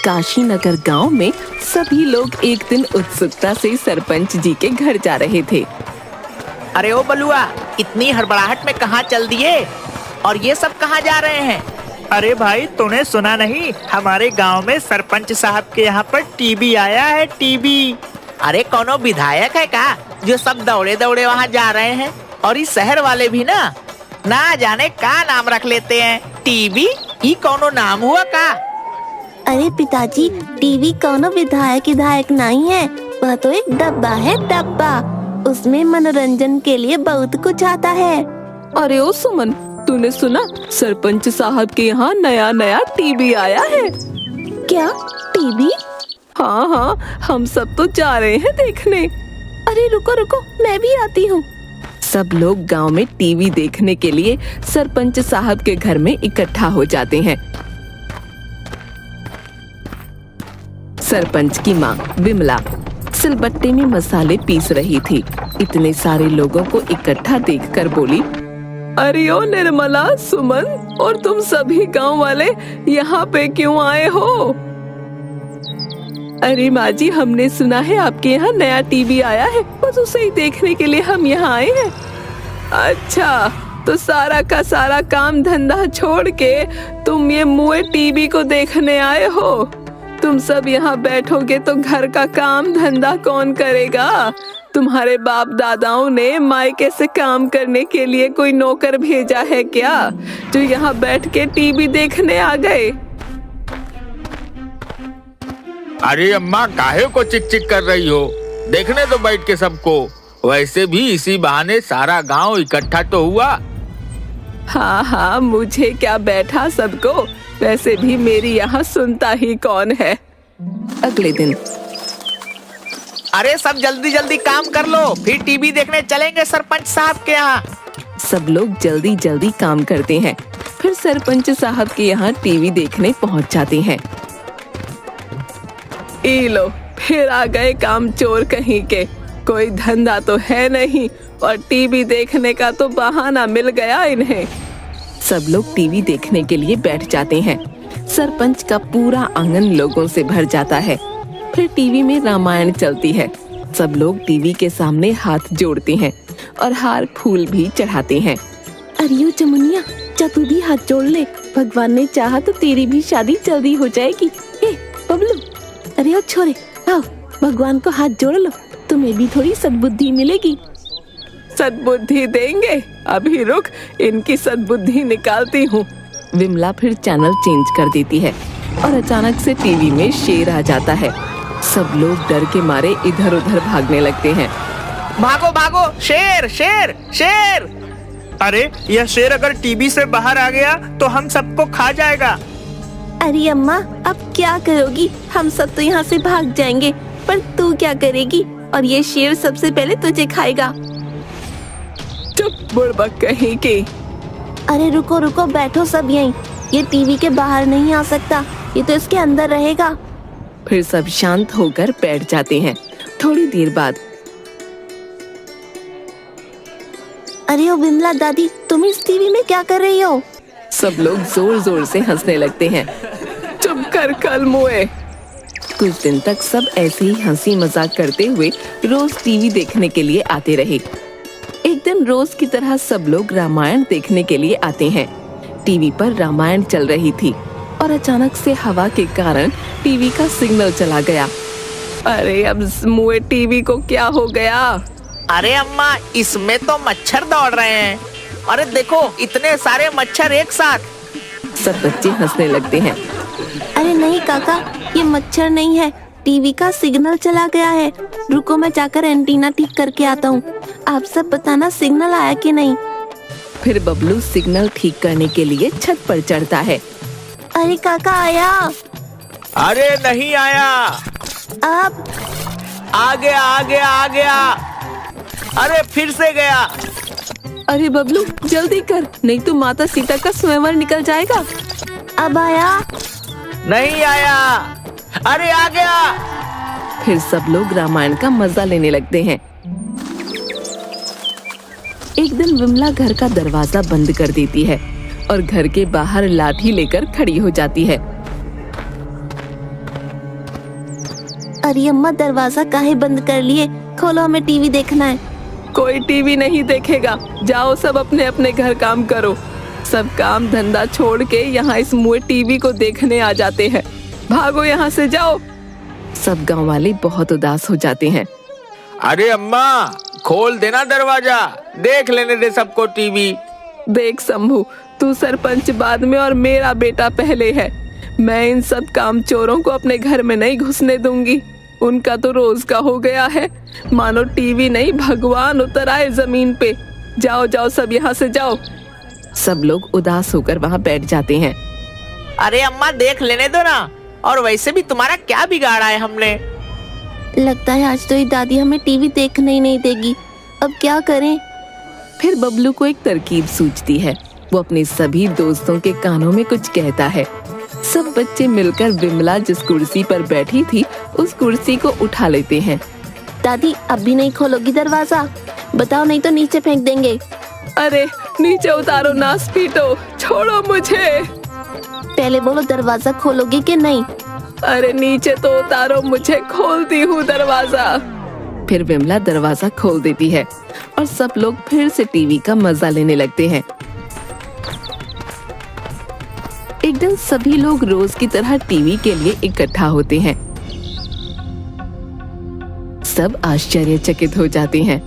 काशी नगर गांव में सभी लोग एक दिन उत्सुकता से सरपंच जी के घर जा रहे थे। अरे ओ बलुआ, इतनी हड़बड़ाहट में कहाँ चल दिए और ये सब कहाँ जा रहे हैं? अरे भाई, तूने सुना नहीं? हमारे गांव में सरपंच साहब के यहाँ पर टीबी आया है, टीबी। अरे कौनो विधायक है का जो सब दौड़े दौड़े वहाँ जा रहे हैं? और इस शहर वाले भी ना जाने का नाम रख लेते हैं, टीबी। ये कौनो नाम हुआ का? अरे पिताजी, टीवी कौनो विधायक नहीं है, वह तो एक डब्बा है, डब्बा। उसमें मनोरंजन के लिए बहुत कुछ आता है। अरे ओ सुमन, तूने सुना सरपंच साहब के यहाँ नया टीवी आया है? क्या टीवी? हाँ, हम सब तो जा रहे हैं देखने। अरे रुको, मैं भी आती हूँ। सब लोग गांव में टीवी देखने के लिए सरपंच साहब के घर में इकट्ठा हो जाते हैं। सरपंच की माँ विमला सिलबट्टे में मसाले पीस रही थी। इतने सारे लोगों को इकट्ठा देखकर बोली, अरे ओ निर्मला, सुमन और तुम सभी गांव वाले यहाँ पे क्यों आए हो? अरे माँ जी, हमने सुना है आपके यहाँ नया टीवी आया है, बस उसे ही देखने के लिए हम यहाँ आए हैं। अच्छा, तो सारा का सारा काम धंधा छोड़ के तुम ये मुए टीवी को देखने आए हो? तुम सब यहाँ बैठोगे तो घर का काम धंधा कौन करेगा? तुम्हारे बाप दादाओं ने मायके से काम करने के लिए कोई नौकर भेजा है क्या, जो यहाँ बैठ के टीवी देखने आ गए? अरे अम्मा, काहे को चिक चिक कर रही हो? देखने तो बैठ के सबको। वैसे भी इसी बहाने सारा गांव इकट्ठा तो हुआ। हाँ, मुझे क्या बैठा सबको, वैसे भी मेरी यहाँ सुनता ही कौन है। अगले दिन, अरे सब जल्दी जल्दी काम कर लो, फिर टीवी देखने चलेंगे सरपंच साहब के यहाँ। सब लोग जल्दी जल्दी काम करते हैं, फिर सरपंच साहब के यहाँ टीवी देखने पहुँच जाते हैं। ई लो, फिर आ गए काम चोर कहीं के। कोई धंधा तो है नहीं और टीवी देखने का तो बहाना मिल गया इन्हें। सब लोग टीवी देखने के लिए बैठ जाते हैं। सरपंच का पूरा आंगन लोगों से भर जाता है। फिर टीवी में रामायण चलती है। सब लोग टीवी के सामने हाथ जोड़ते हैं और हार फूल भी चढ़ाते हैं। अरे जमुनिया, जा तू भी हाथ जोड़ ले, भगवान ने चाहा तो तेरी भी शादी जल्दी हो जाएगी। ए बबलू, अरे ओ छोरे, आओ भगवान को हाथ जोड़ लो, तुम्हें भी थोड़ी सद्बुद्धि मिलेगी। सद्बुद्धि देंगे? अभी रुक, इनकी सद्बुद्धि निकालती हूँ। विमला फिर चैनल चेंज कर देती है और अचानक से टीवी में शेर आ जाता है। सब लोग डर के मारे इधर उधर भागने लगते हैं। भागो भागो, शेर शेर शेर! अरे यह शेर अगर टीवी से बाहर आ गया तो हम सबको खा जाएगा। अरे अम्मा, अब क्या करोगी? हम सब तो यहाँ से भाग जाएंगे, पर तू क्या करेगी? और ये शेर सबसे पहले तुझे खाएगा। चुप बुड़बक कहीं की। अरे रुको, बैठो सब यहीं। ये टीवी के बाहर नहीं आ सकता, ये तो इसके अंदर रहेगा। फिर सब शांत होकर बैठ जाते हैं। थोड़ी देर बाद, अरे ओ विमला दादी, तुम इस टीवी में क्या कर रही हो? सब लोग जोर जोर से हंसने लगते हैं। चुप कर कल मुए। कुछ दिन तक सब ऐसे ही हंसी मजाक करते हुए रोज टीवी देखने के लिए आते रहे। एक दिन रोज की तरह सब लोग रामायण देखने के लिए आते हैं। टीवी पर रामायण चल रही थी और अचानक से हवा के कारण टीवी का सिग्नल चला गया। अरे अब मुए टीवी को क्या हो गया? अरे अम्मा, इसमें तो मच्छर दौड़ रहे हैं। अरे देखो, इतने सारे मच्छर एक साथ। सब बच्चे हंसने लगते हैं। अरे नहीं काका, ये मच्छर नहीं है, टीवी का सिग्नल चला गया है। रुको, मैं जाकर एंटीना ठीक करके आता हूँ। आप सब बताना सिग्नल आया कि नहीं। फिर बबलू सिग्नल ठीक करने के लिए छत पर चढ़ता है। अरे काका, आया? अरे नहीं आया। अब आ गया। अरे फिर से गया। अरे बबलू, जल्दी कर, नहीं तो माता सीता का स्वयंवर निकल जाएगा। अब आया? नहीं आया। अरे आ गया। फिर सब लोग रामायण का मजा लेने लगते हैं। एक दिन विमला घर का दरवाजा बंद कर देती है और घर के बाहर लाठी लेकर खड़ी हो जाती है। अरे अम्मा, दरवाजा काहे बंद कर लिए? खोलो, हमें टीवी देखना है। कोई टीवी नहीं देखेगा। जाओ सब अपने अपने घर काम करो। सब काम धंधा छोड़ के यहाँ इस मुए टीवी को देखने आ जाते हैं। भागो यहाँ से, जाओ। सब गांव वाले बहुत उदास हो जाते हैं। अरे अम्मा, खोल देना दरवाजा, देख लेने दे सबको टीवी। देख शंभू, तू सरपंच बाद में और मेरा बेटा पहले है। मैं इन सब काम चोरों को अपने घर में नहीं घुसने दूंगी। उनका तो रोज का हो गया है, मानो टीवी नहीं भगवान उतर आए जमीन पे। जाओ जाओ सब यहाँ से जाओ। सब लोग उदास होकर वहाँ बैठ जाते हैं। अरे अम्मा, देख लेने दो ना। और वैसे भी तुम्हारा क्या बिगाड़ा है हमने? लगता है आज तो ये दादी हमें टीवी देखने ही नहीं देगी। अब क्या करें? फिर बबलू को एक तरकीब सूझती है। वो अपने सभी दोस्तों के कानों में कुछ कहता है। सब बच्चे मिलकर विमला जिस कुर्सी पर बैठी थी उस कुर्सी को उठा लेते हैं। दादी, अब भी नहीं खोलोगी दरवाजा? बताओ, नहीं तो नीचे फेंक देंगे। अरे नीचे उतारो, नास पीटो, छोड़ो मुझे। पहले बोलो, दरवाजा खोलोगी कि नहीं? अरे नीचे तो उतारो मुझे, खोलती हूँ दरवाजा। फिर विमला दरवाजा खोल देती है और सब लोग फिर से टीवी का मजा लेने लगते हैं। एक दिन सभी लोग रोज की तरह टीवी के लिए इकट्ठा होते हैं। सब आश्चर्यचकित हो जाते हैं।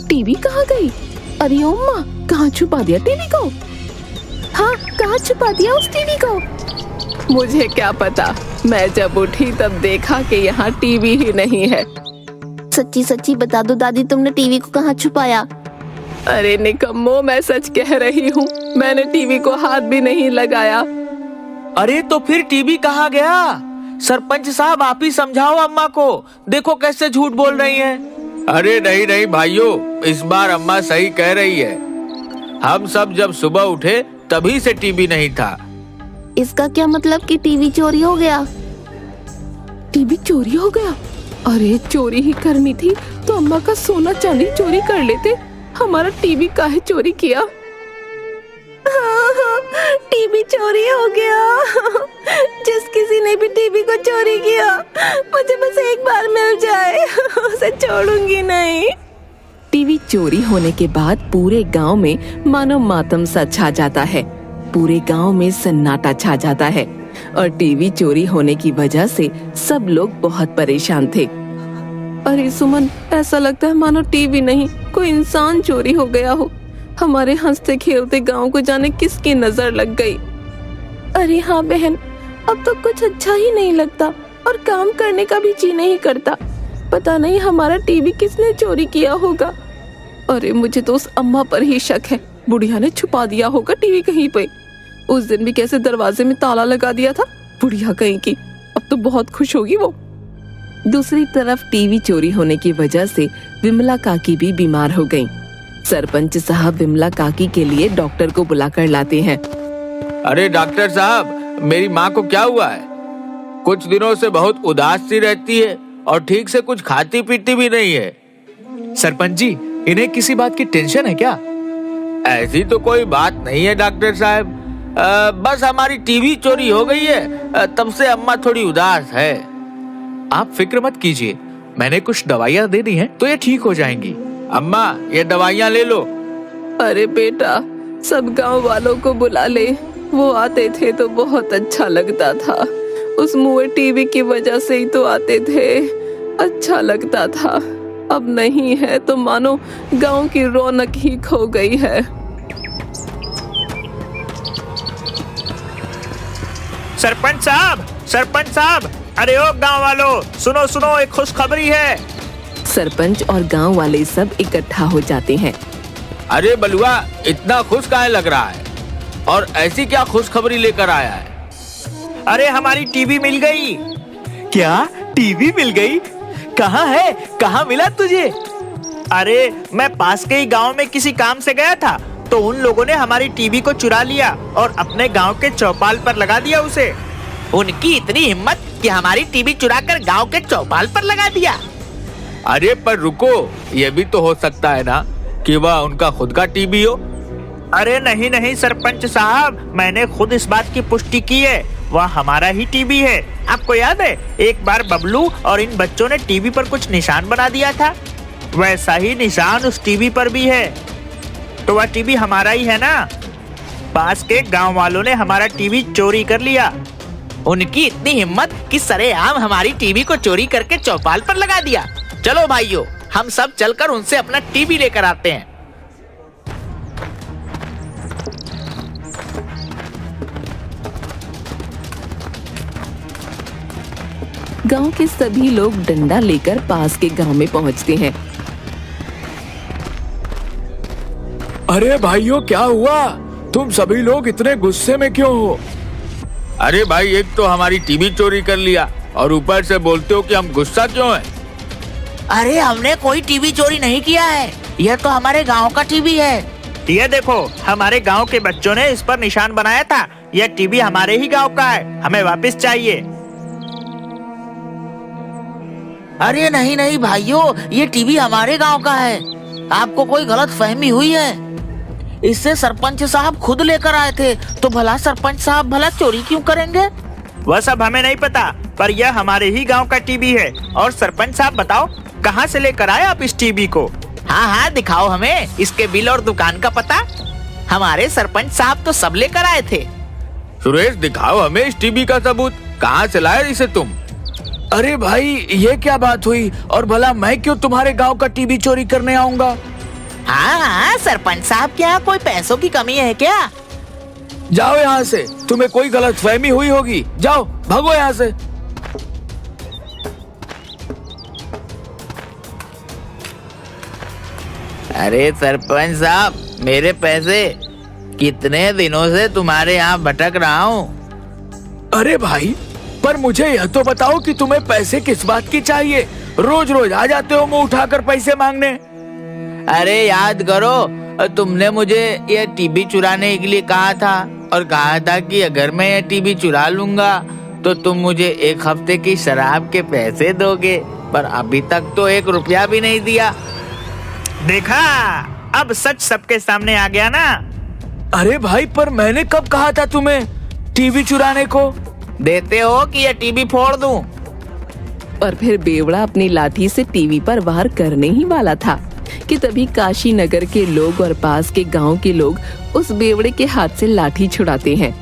टीवी कहाँ गई? अरे ओम्मा, कहाँ छुपा दिया टीवी को? हाँ, कहाँ छुपा दिया उस टीवी को? मुझे क्या पता, मैं जब उठी तब देखा कि यहाँ टीवी ही नहीं है। सच्ची सच्ची बता दो दादी, तुमने टीवी को कहाँ छुपाया? अरे निकम्मो, मैं सच कह रही हूँ, मैंने टीवी को हाथ भी नहीं लगाया। अरे तो फिर टीवी कहाँ गया? सरपंच साहब, आप ही समझाओ अम्मा को। देखो कैसे झूठ बोल रही हैं। अरे नहीं नहीं भाइयों, इस बार अम्मा सही कह रही है। हम सब जब सुबह उठे तभी से टीवी नहीं था। इसका क्या मतलब कि टीवी चोरी हो गया? टीवी चोरी हो गया? अरे चोरी ही करनी थी तो अम्मा का सोना चांदी चोरी कर लेते। हमारा टीवी काहे चोरी किया? टीवी चोरी हो गया। जिस किसी ने भी टीवी को चोरी किया, मुझे बस एक बार मिल जाए, उसे छोड़ूंगी नहीं। टीवी चोरी होने के बाद पूरे गांव में मानो मातम सा छा जाता है। पूरे गांव में सन्नाटा छा जाता है और टीवी चोरी होने की वजह से सब लोग बहुत परेशान थे। अरे सुमन, ऐसा लगता है मानो टीवी नहीं कोई इंसान चोरी हो गया हो। हमारे हंसते खेलते गांव को जाने किसकी नजर लग गई। अरे हाँ बहन, अब तो कुछ अच्छा ही नहीं लगता और काम करने का भी जी नहीं करता। पता नहीं हमारा टीवी किसने चोरी किया होगा। अरे मुझे तो उस अम्मा पर ही शक है, बुढ़िया ने छुपा दिया होगा टीवी कहीं पे। उस दिन भी कैसे दरवाजे में ताला लगा दिया था, बुढ़िया कहीं की। अब तो बहुत खुश होगी वो। दूसरी तरफ टीवी चोरी होने की वजह से विमला काकी भी बीमार हो गईं। सरपंच साहब विमला काकी के लिए डॉक्टर को बुलाकर लाते हैं। अरे डॉक्टर साहब, मेरी माँ को क्या हुआ है? कुछ दिनों से बहुत उदास सी रहती है और ठीक से कुछ खाती पीती भी नहीं है। सरपंच जी, इन्हें किसी बात की टेंशन है क्या? ऐसी तो कोई बात नहीं है डॉक्टर साहब, बस हमारी टीवी चोरी हो गई है, तब से अम्मा थोड़ी उदास है। आप फिक्र मत कीजिए, मैंने कुछ दवाइयाँ दे दी हैं तो ये ठीक हो जाएंगी। अम्मा, ये दवाइयाँ ले लो। अरे बेटा, सब गांव वालों को बुला ले, वो आते थे तो बहुत अच्छा लगता था। उस मुए टीवी की वजह से ही तो आते थे, अच्छा लगता था। अब नहीं है तो मानो गांव की रौनक ही खो गई है। सरपंच साहब, अरे ओ गांव वालों, सुनो सुनो, एक खुशखबरी है। सरपंच और गांव वाले सब इकट्ठा हो जाते हैं। अरे बलुआ, इतना खुश काहे लग रहा है? और ऐसी क्या खुशखबरी लेकर आया है? अरे हमारी टीवी मिल गई। क्या टीवी मिल गई? कहाँ है? कहाँ मिला तुझे? अरे मैं पास के ही गांव में किसी काम से गया था तो उन लोगों ने हमारी टीवी को चुरा लिया और अपने गांव के चौपाल पर लगा दिया उसे। उनकी इतनी हिम्मत कि हमारी टीवी चुराकर गांव के चौपाल पर लगा दिया। अरे पर रुको, ये भी तो हो सकता है ना कि वह उनका खुद का टीवी हो। अरे नहीं नहीं सरपंच साहब, मैंने खुद इस बात की पुष्टि की है। वह हमारा ही टीवी है। आपको याद है एक बार बबलू और इन बच्चों ने टीवी पर कुछ निशान बना दिया था, वैसा ही निशान उस टीवी पर भी है। तो वह टीवी हमारा ही है ना। पास के गांव वालों ने हमारा टीवी चोरी कर लिया। उनकी इतनी हिम्मत कि सरेआम हमारी टीवी को चोरी करके चौपाल पर लगा दिया। चलो भाइयों, हम सब चलकर उनसे अपना टीवी लेकर आते हैं। गांव के सभी लोग डंडा लेकर पास के गांव में पहुंचते हैं। अरे भाइयों, क्या हुआ? तुम सभी लोग इतने गुस्से में क्यों हो? अरे भाई, एक तो हमारी टीवी चोरी कर लिया और ऊपर से बोलते हो कि हम गुस्सा क्यों हैं? अरे हमने कोई टीवी चोरी नहीं किया है, यह तो हमारे गांव का टीवी है। ये देखो, हमारे गांव के बच्चों ने इस पर निशान बनाया था। यह टीवी हमारे ही गांव का है, हमें वापस चाहिए। अरे नहीं नहीं भाइयों, ये टीवी हमारे गांव का है। आपको कोई गलत फहमी हुई है। इससे सरपंच साहब खुद लेकर आए थे, तो भला सरपंच साहब भला चोरी क्यों करेंगे? वह सब हमें नहीं पता, पर यह हमारे ही गांव का टीवी है। और सरपंच साहब बताओ, कहां से लेकर आए आप इस टीवी को? हाँ हाँ, दिखाओ हमें इसके बिल और दुकान का पता। हमारे सरपंच साहब तो सब लेकर आए थे। सुरेश, दिखाओ हमें इस टीवी का सबूत। कहाँ से लाए इसे तुम? अरे भाई, ये क्या बात हुई? और भला मैं क्यों तुम्हारे गांव का टीवी चोरी करने आऊंगा? हाँ हाँ, सरपंच साहब, क्या कोई पैसों की कमी है क्या? जाओ यहाँ से, तुम्हें कोई गलतफहमी हुई होगी। जाओ, भागो यहाँ से। अरे सरपंच साहब, मेरे पैसे। कितने दिनों से तुम्हारे यहाँ भटक रहा हूँ। अरे भाई, पर मुझे यह तो बताओ कि तुम्हें पैसे किस बात की चाहिए? रोज रोज आ जाते हो मुंह उठाकर पैसे मांगने। अरे याद करो, तुमने मुझे यह टीवी चुराने के लिए कहा था और कहा था कि अगर मैं यह टीवी चुरा लूंगा तो तुम मुझे 1 हफ्ते की शराब के पैसे दोगे, पर अभी तक तो 1 रुपया भी नहीं दिया। देखा, अब सच सबके सामने आ गया ना। अरे भाई, पर मैंने कब कहा था तुम्हें टीवी चुराने को? देते हो कि यह टीवी फोड़ दूं? और फिर बेवड़ा अपनी लाठी से टीवी पर वार करने ही वाला था कि तभी काशी नगर के लोग और पास के गांव के लोग उस बेवड़े के हाथ से लाठी छुड़ाते हैं।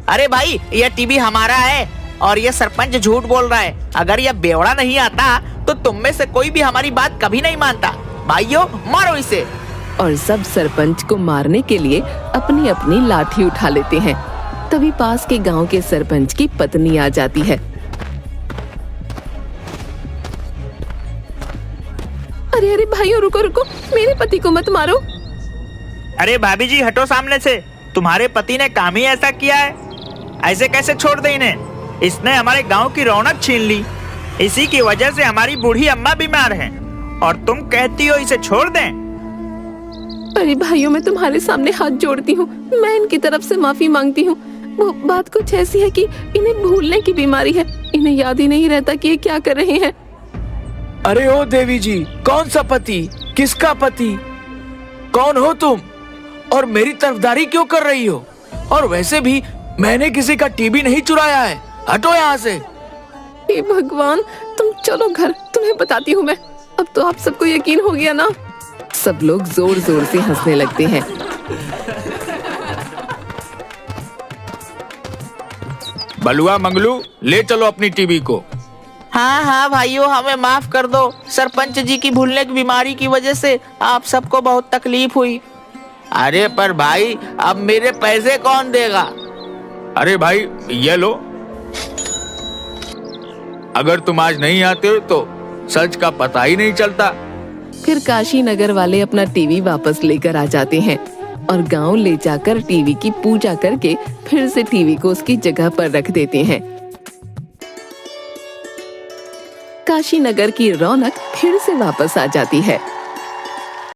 अरे भाई, यह टीवी हमारा है और यह सरपंच झूठ बोल रहा है। अगर यह बेवड़ा नहीं आता तो तुम में से कोई भी हमारी बात कभी नहीं मानता। भाइयों, मारो इसे। और सब सरपंच को मारने के लिए अपनी अपनी लाठी उठा लेते हैं। तभी पास के गांव के सरपंच की पत्नी आ जाती है। अरे अरे भाइयों, रुको रुको, मेरे पति को मत मारो। अरे भाभी जी, हटो सामने से। तुम्हारे पति ने काम ही ऐसा किया है, ऐसे कैसे छोड़ दे इन्हें? इसने हमारे गांव की रौनक छीन ली। इसी की वजह से हमारी बूढ़ी अम्मा बीमार हैं और तुम कहती हो इसे छोड़ दें? अरे भाइयों, मैं तुम्हारे सामने हाथ जोड़ती हूँ, मैं इनकी तरफ से माफी मांगती हूँ। वो बात कुछ ऐसी है कि इन्हें भूलने की बीमारी है, इन्हें याद ही नहीं रहता कि ये क्या कर रहे हैं। अरे ओ देवी जी, कौन सा पति? किसका पति? कौन हो तुम? और मेरी तरफदारी क्यों कर रही हो? और वैसे भी मैंने किसी का टीवी नहीं चुराया है। हटो यहाँ से। हे भगवान, तुम चलो घर, तुम्हें बताती हूँ मैं। अब तो आप सबको यकीन हो गया ना। सब लोग जोर जोर से हंसने लगते हैं। बलुआ मंगलू, ले चलो अपनी टीवी को। हाँ हाँ भाइयों, हमें माफ कर दो। सरपंच जी की भूलने की बीमारी की वजह से आप सबको बहुत तकलीफ हुई। अरे पर भाई, अब मेरे पैसे कौन देगा? अरे भाई, ये लो। अगर तुम आज नहीं आते हो तो सच का पता ही नहीं चलता। फिर काशी नगर वाले अपना टीवी वापस लेकर आ जाते हैं और गांव ले जाकर टीवी की पूजा करके फिर से टीवी को उसकी जगह पर रख देते हैं। काशी नगर की रौनक फिर से वापस आ जाती है।